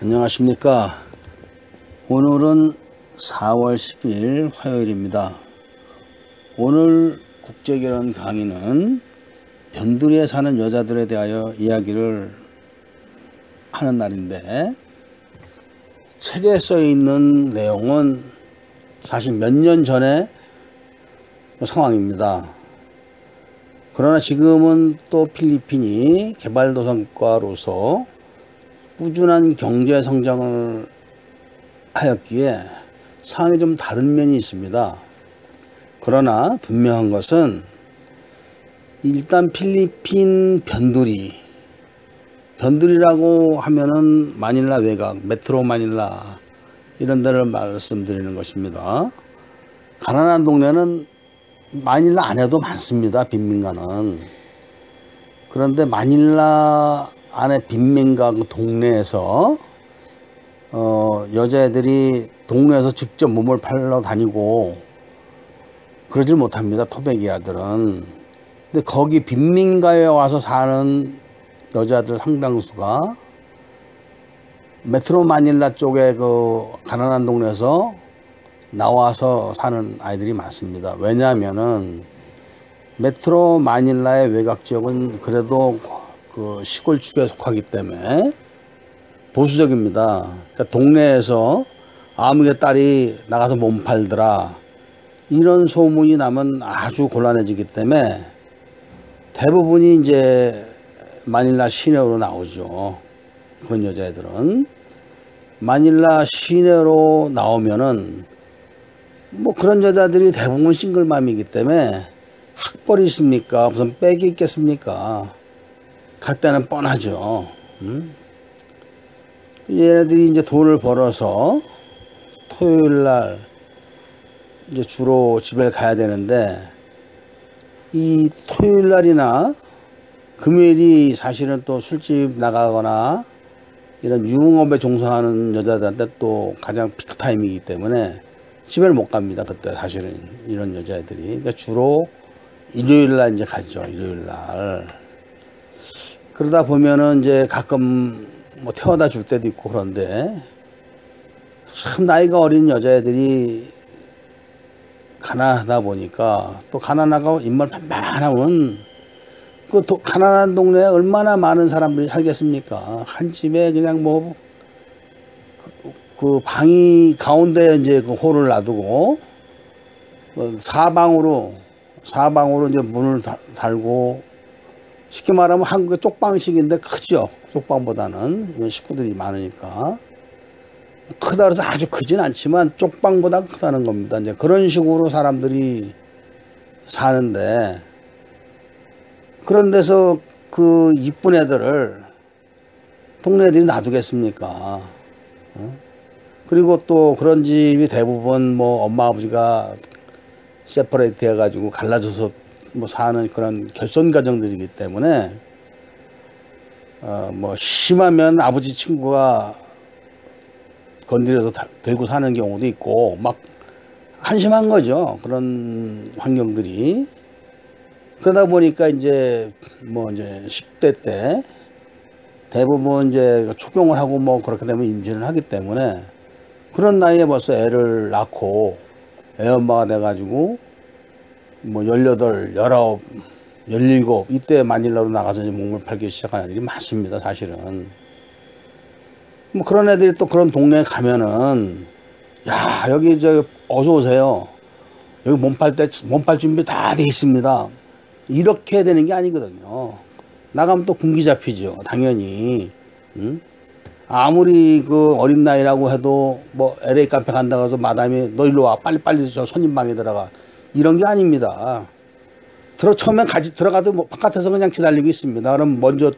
안녕하십니까. 오늘은 4월 10일 화요일입니다. 오늘 국제결혼 강의는 변두리에 사는 여자들에 대하여 이야기를 하는 날인데, 책에 써 있는 내용은 사실 몇 년 전의 상황입니다. 그러나 지금은 또 필리핀이 개발도상국가로서 꾸준한 경제 성장을 하였기에 상황이 좀 다른 면이 있습니다. 그러나 분명한 것은 일단 필리핀 변두리라고 하면은 마닐라 외곽, 메트로 마닐라 이런 데를 말씀드리는 것입니다. 가난한 동네는 마닐라 안에도 많습니다. 빈민가는. 그런데 마닐라 안에 빈민가 그 동네에서 여자애들이 동네에서 직접 몸을 팔러 다니고 그러질 못합니다. 토백이아들은. 근데 거기 빈민가에 와서 사는 여자들 상당수가 메트로 마닐라 쪽에 그 가난한 동네에서 나와서 사는 아이들이 많습니다. 왜냐하면은 메트로 마닐라의 외곽 지역은 그래도 그 시골축에 속하기 때문에 보수적입니다. 그러니까 동네에서 아무개 딸이 나가서 몸 팔더라 이런 소문이 나면 아주 곤란해지기 때문에 대부분이 이제 마닐라 시내로 나오죠. 그런 여자애들은 마닐라 시내로 나오면은 뭐 그런 여자들이 대부분 싱글맘이기 때문에 학벌이 있습니까? 무슨 백이 있겠습니까? 갈 때는 뻔하죠. 얘네들이 이제 돈을 벌어서 토요일 날 이제 주로 집에 가야 되는데, 이 토요일 날이나 금요일이 사실은 또 술집 나가거나 이런 유흥업에 종사하는 여자들한테 또 가장 피크 타임이기 때문에 집에 못 갑니다. 그때 사실은 이런 여자애들이. 그러니까 주로 일요일 날 이제 가죠. 일요일 날. 그러다 보면은 이제 가끔 뭐 태워다 줄 때도 있고 그런데, 참 나이가 어린 여자애들이 가난하다 보니까, 또 가난하고 인물 반반하면 그 가난한 동네에 얼마나 많은 사람들이 살겠습니까? 한 집에 그냥 뭐 그 방이 가운데 이제 그 홀을 놔두고 사방으로 이제 문을 달고, 쉽게 말하면 한국의 쪽방식인데 크죠. 쪽방보다는. 이건 식구들이 많으니까. 크다 그래서 아주 크진 않지만 쪽방보다 크다는 겁니다. 이제 그런 식으로 사람들이 사는데, 그런 데서 그 이쁜 애들을 동네 애들이 놔두겠습니까? 그리고 또 그런 집이 대부분 뭐 엄마 아버지가 세퍼레이트 해가지고 갈라져서 뭐 사는 그런 결손 가정들이기 때문에 뭐 심하면 아버지 친구가 건드려서 들고 사는 경우도 있고 막 한심한 거죠. 그런 환경들이. 그러다 보니까 이제 뭐 이제 10대 때 대부분 이제 초경을 하고 뭐 그렇게 되면 임신을 하기 때문에 그런 나이에 벌써 애를 낳고 애엄마가 돼가지고 뭐 18, 19, 17 이때 마닐라로 나가서 이제 몸을 팔기 시작한 애들이 많습니다. 사실은. 뭐 그런 애들이 또 그런 동네에 가면은, 야, 여기 저 어서 오세요. 여기 몸팔 준비 다 돼 있습니다. 이렇게 되는 게 아니거든요. 나가면 또 군기 잡히죠. 당연히. 응? 아무리 그 어린 나이라고 해도 뭐 LA 카페 간다고 해서 마담이 너 일로 와. 빨리 저 손님방에 들어가. 이런 게 아닙니다. 처음엔 들어가도 뭐 바깥에서 그냥 기다리고 있습니다. 그럼 먼저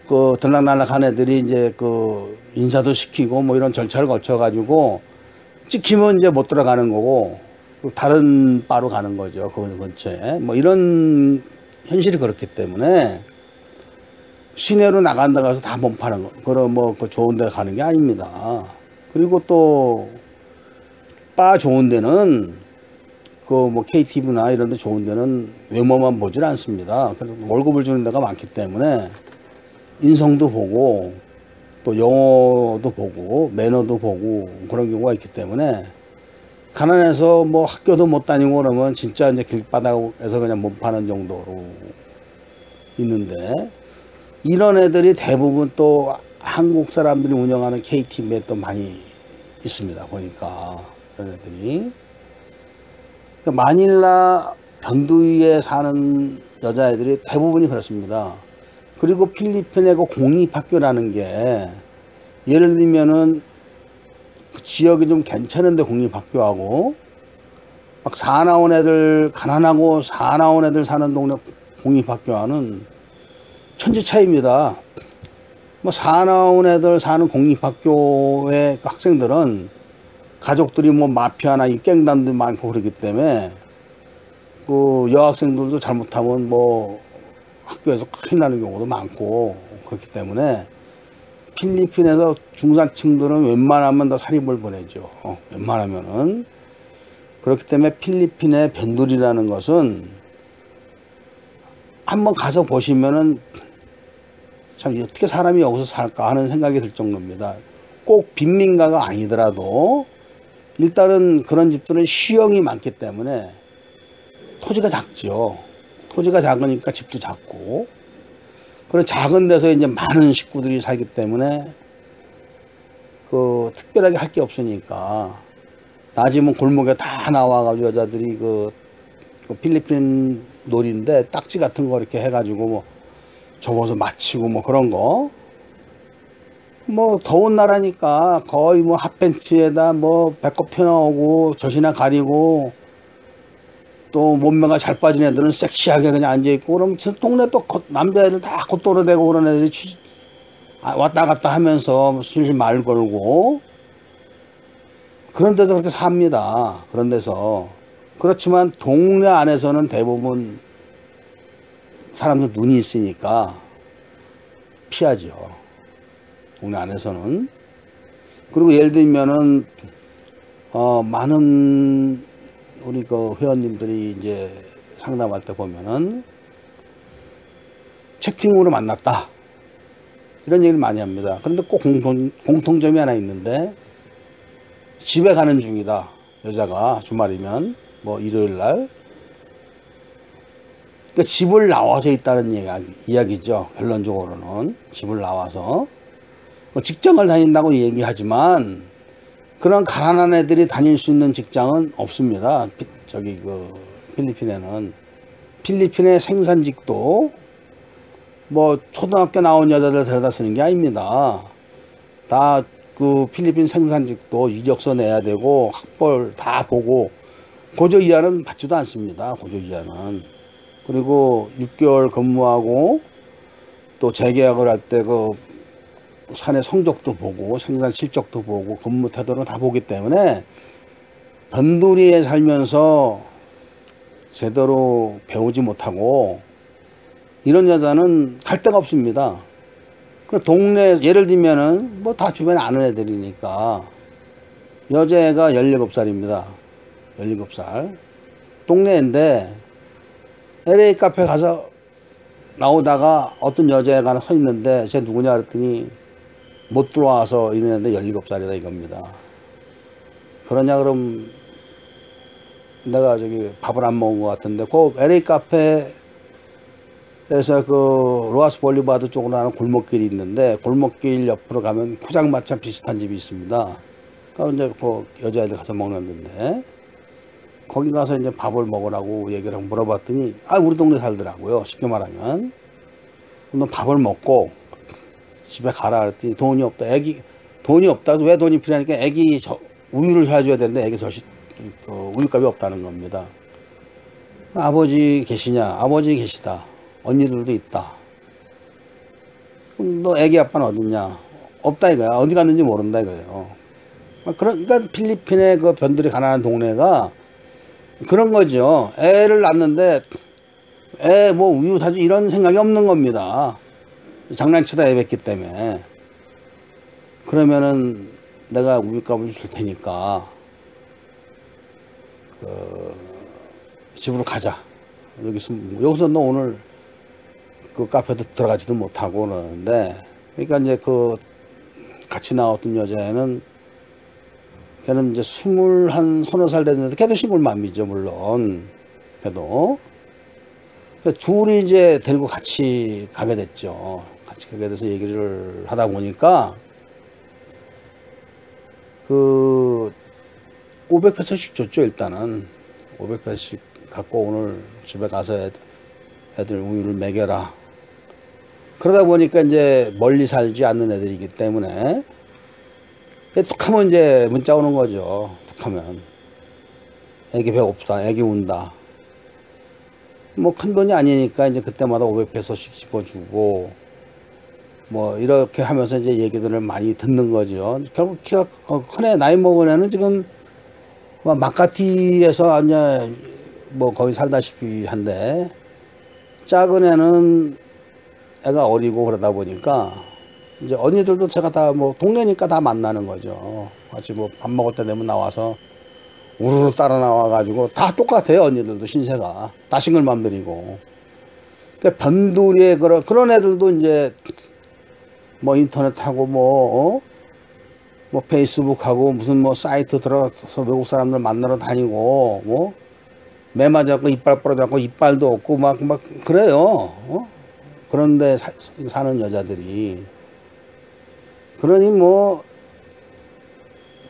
그 들락날락한 애들이 이제 그 인사도 시키고 뭐 이런 절차를 거쳐가지고 찍히면 이제 못 들어가는 거고 다른 바로 가는 거죠. 그 근처에. 뭐 이런 현실이 그렇기 때문에 시내로 나간다고 해서 다 몸 파는 거. 그럼 뭐 그 좋은 데 가는 게 아닙니다. 그리고 또 바 좋은 데는 그 뭐 KTV나 이런 데 좋은 데는 외모만 보질 않습니다. 그래서 월급을 주는 데가 많기 때문에 인성도 보고 또 영어도 보고 매너도 보고 그런 경우가 있기 때문에 가난해서 뭐 학교도 못 다니고 그러면 진짜 이제 길바닥에서 그냥 몸 파는 정도로 있는데, 이런 애들이 대부분 또 한국 사람들이 운영하는 KTV에 또 많이 있습니다. 보니까 이런 애들이. 그러니까 마닐라 변두리에 사는 여자애들이 대부분이 그렇습니다. 그리고 필리핀의 그 공립학교라는 게, 예를 들면은 그 지역이 좀 괜찮은데 공립학교하고 막 사나운 애들, 가난하고 사나운 애들 사는 동네 공립학교와는 천지 차이입니다. 뭐 사나운 애들 사는 공립학교의 그 학생들은 가족들이 뭐 마피아나 이 갱단도 많고 그러기 때문에 그 여학생들도 잘못하면 뭐 학교에서 큰일 나는 경우도 많고 그렇기 때문에 필리핀에서 중산층들은 웬만하면 다 사립을 보내죠. 웬만하면은. 그렇기 때문에 필리핀의 변두리라는 것은 한번 가서 보시면은 참 어떻게 사람이 여기서 살까 하는 생각이 들 정도입니다. 꼭 빈민가가 아니더라도 일단은 그런 집들은 시형이 많기 때문에 토지가 작죠. 토지가 작으니까 집도 작고, 그런 작은 데서 이제 많은 식구들이 살기 때문에 그 특별하게 할 게 없으니까 낮이면 골목에 다 나와가지고 여자들이 그 필리핀 놀이인데 딱지 같은 거 이렇게 해가지고 뭐 접어서 맞히고 뭐 그런 거. 뭐 더운 나라니까 거의 뭐 핫팬츠에다 뭐 배꼽 튀어나오고 젖이나 가리고, 또 몸매가 잘 빠진 애들은 섹시하게 그냥 앉아있고, 그럼 저 동네 또 남자애들 다 콧도로 대고 그런 애들이 왔다 갔다 하면서 슬슬 말 걸고 그런 데도 그렇게 삽니다. 그런 데서. 그렇지만 동네 안에서는 대부분 사람들 눈이 있으니까 피하죠. 동네 안에서는. 그리고 예를 들면은 많은 우리 그 회원님들이 이제 상담할 때 보면은 채팅으로 만났다 이런 얘기를 많이 합니다. 그런데 꼭 공통점이 하나 있는데, 집에 가는 중이다. 여자가 주말이면 뭐 일요일날. 그러니까 집을 나와서 있다는 이야기죠. 결론적으로는 집을 나와서 직장을 다닌다고 얘기하지만 그런 가난한 애들이 다닐 수 있는 직장은 없습니다. 저기 그 필리핀에는. 필리핀의 생산직도 뭐 초등학교 나온 여자들 데려다 쓰는 게 아닙니다. 다 그 필리핀 생산직도 이력서 내야 되고 학벌 다 보고 고조 이하는 받지도 않습니다. 고조 이하는. 그리고 6개월 근무하고 또 재계약을 할 때 그 사내 성적도 보고 생산 실적도 보고 근무 태도를 다 보기 때문에 변두리에 살면서 제대로 배우지 못하고 이런 여자는 갈 데가 없습니다. 그 동네, 예를 들면은 뭐 다 주변에 아는 애들이니까, 여자애가 17살입니다. 17살. 동네인데 LA 카페 가서 나오다가 어떤 여자애가 하나 서 있는데 쟤 누구냐 그랬더니 못 들어와서 있는데 17살이다 이겁니다. 그러냐 그럼 내가 저기 밥을 안 먹은 것 같은데, 그 LA 카페에서 그 로하스 볼리바드 쪽으로 가는 골목길이 있는데 골목길 옆으로 가면 포장마차 비슷한 집이 있습니다. 그러니까 이제 그 여자애들 가서 먹는 데인데, 거기 가서 이제 밥을 먹으라고 얘기를 하고 물어봤더니 우리 동네 살더라고요. 쉽게 말하면. 너 밥을 먹고 집에 가라 그랬더니 돈이 없다. 돈이 없다도 왜 돈이 필요하니까 애기 우유를 사줘야 되는데 애기 우유값이 없다는 겁니다. 아버지 계시냐? 아버지 계시다. 언니들도 있다. 그럼 너 애기 아빠는 어딨냐? 없다 이거야. 어디 갔는지 모른다 이거예요. 그러니까 필리핀의 그 변두리 가난한 동네가 그런 거죠. 애를 낳는데 애 뭐 우유 사주 이런 생각이 없는 겁니다. 장난치다 애 뱉기 때문에. 그러면은 내가 우유값을 줄 테니까 집으로 가자. 여기서 너 오늘 그 카페도 들어가지도 못하고 그러는데, 그러니까 이제 그 같이 나왔던 여자애는 걔는 이제 21~서너 살 됐는데 걔도 싱글맘이죠 물론. 걔도 둘이 이제 데리고 같이 가게 됐죠. 같이 가게 돼서 얘기를 하다 보니까 그 500페소씩 줬죠. 일단은 500페소씩 갖고 오늘 집에 가서 애들 우유를 먹여라. 그러다 보니까 이제 멀리 살지 않는 애들이기 때문에 툭하면 이제 문자 오는 거죠. 툭하면 애기 배고프다, 애기 운다. 뭐 큰 돈이 아니니까 이제 그때마다 500페소씩 집어주고 뭐 이렇게 하면서 이제 얘기들을 많이 듣는 거죠. 결국 키가 큰 애, 나이 먹은 애는 지금 마카티에서 이제 뭐 거기 살다시피 한데, 작은 애는 애가 어리고 그러다 보니까 이제 언니들도 제가 다 뭐 동네니까 다 만나는 거죠. 같이 뭐 밥 먹을 때 되면 나와서 우르르 따라 나와가지고 다 똑같아요. 언니들도 신세가 다 싱글맘들이고. 그러니까 변두리에 그런 애들도 이제 뭐 인터넷하고 뭐 페이스북하고 무슨 뭐 사이트 들어가서 외국 사람들 만나러 다니고 뭐 매 맞아갖고 이빨 부러져갖고 이빨도 없고 막 그래요. 그런데 사는 여자들이. 그러니 뭐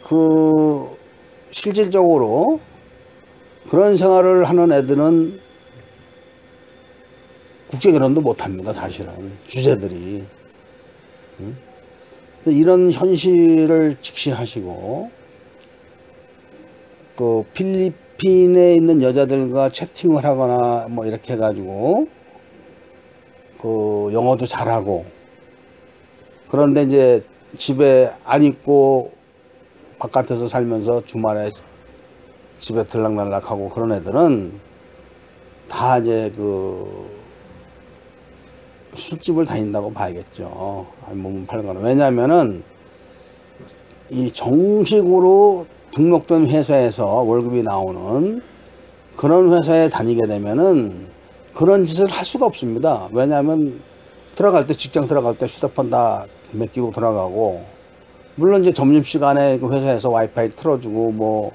그 실질적으로 그런 생활을 하는 애들은 국제결혼도 못합니다. 사실은 주제들이. 이런 현실을 직시하시고 그 필리핀에 있는 여자들과 채팅을 하거나 뭐 이렇게 해가지고 그 영어도 잘하고, 그런데 이제 집에 안 있고 바깥에서 살면서 주말에 집에 들락날락하고 그런 애들은 다 이제 그 술집을 다닌다고 봐야겠죠. 몸은 팔거나. 왜냐면은 이 정식으로 등록된 회사에서 월급이 나오는 그런 회사에 다니게 되면은 그런 짓을 할 수가 없습니다. 왜냐하면 들어갈 때, 직장 들어갈 때 휴대폰 다 맡기고 들어가고, 물론 이제 점심시간에 그 회사에서 와이파이 틀어주고 뭐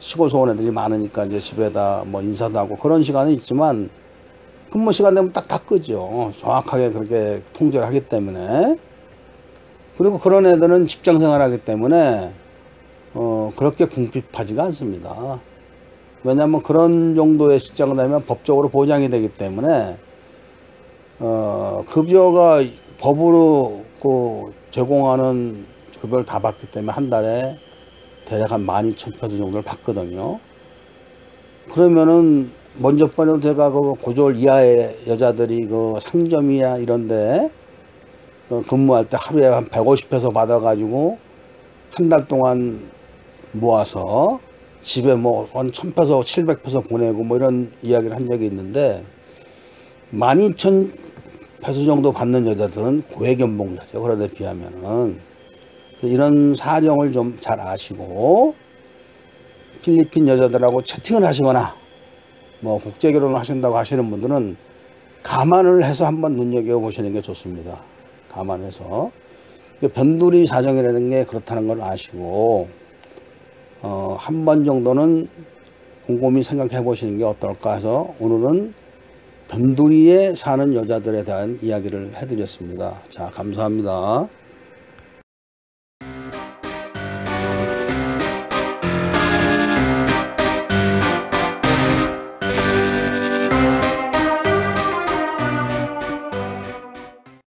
시골서 온 애들이 많으니까 이제 집에다 뭐 인사도 하고 그런 시간은 있지만 근무 시간 되면 딱 다 끄죠. 정확하게 그렇게 통제를 하기 때문에. 그리고 그런 애들은 직장 생활하기 때문에 그렇게 궁핍하지가 않습니다. 왜냐하면 그런 정도의 직장을 다니면 법적으로 보장이 되기 때문에 급여가 법으로 그 제공하는 급여를 다 받기 때문에 한 달에 대략 한 12,000페소 정도를 받거든요. 그러면은 먼저 번에도 제가 그 고졸 이하의 여자들이 그 상점이나 이런데 근무할 때 하루에 한 150페소 받아가지고 한 달 동안 모아서 집에 뭐 한 1,000페소, 700페소 보내고 뭐 이런 이야기를 한 적이 있는데, 12,000페소 정도 받는 여자들은 고액 연봉자죠. 그런 데 비하면은. 이런 사정을 좀 잘 아시고 필리핀 여자들하고 채팅을 하시거나 뭐 국제결혼을 하신다고 하시는 분들은 감안을 해서 한번 눈여겨보시는 게 좋습니다. 감안해서. 변두리 사정이라는 게 그렇다는 걸 아시고 한 번 정도는 곰곰이 생각해 보시는 게 어떨까 해서 오늘은 변두리에 사는 여자들에 대한 이야기를 해드렸습니다. 자, 감사합니다.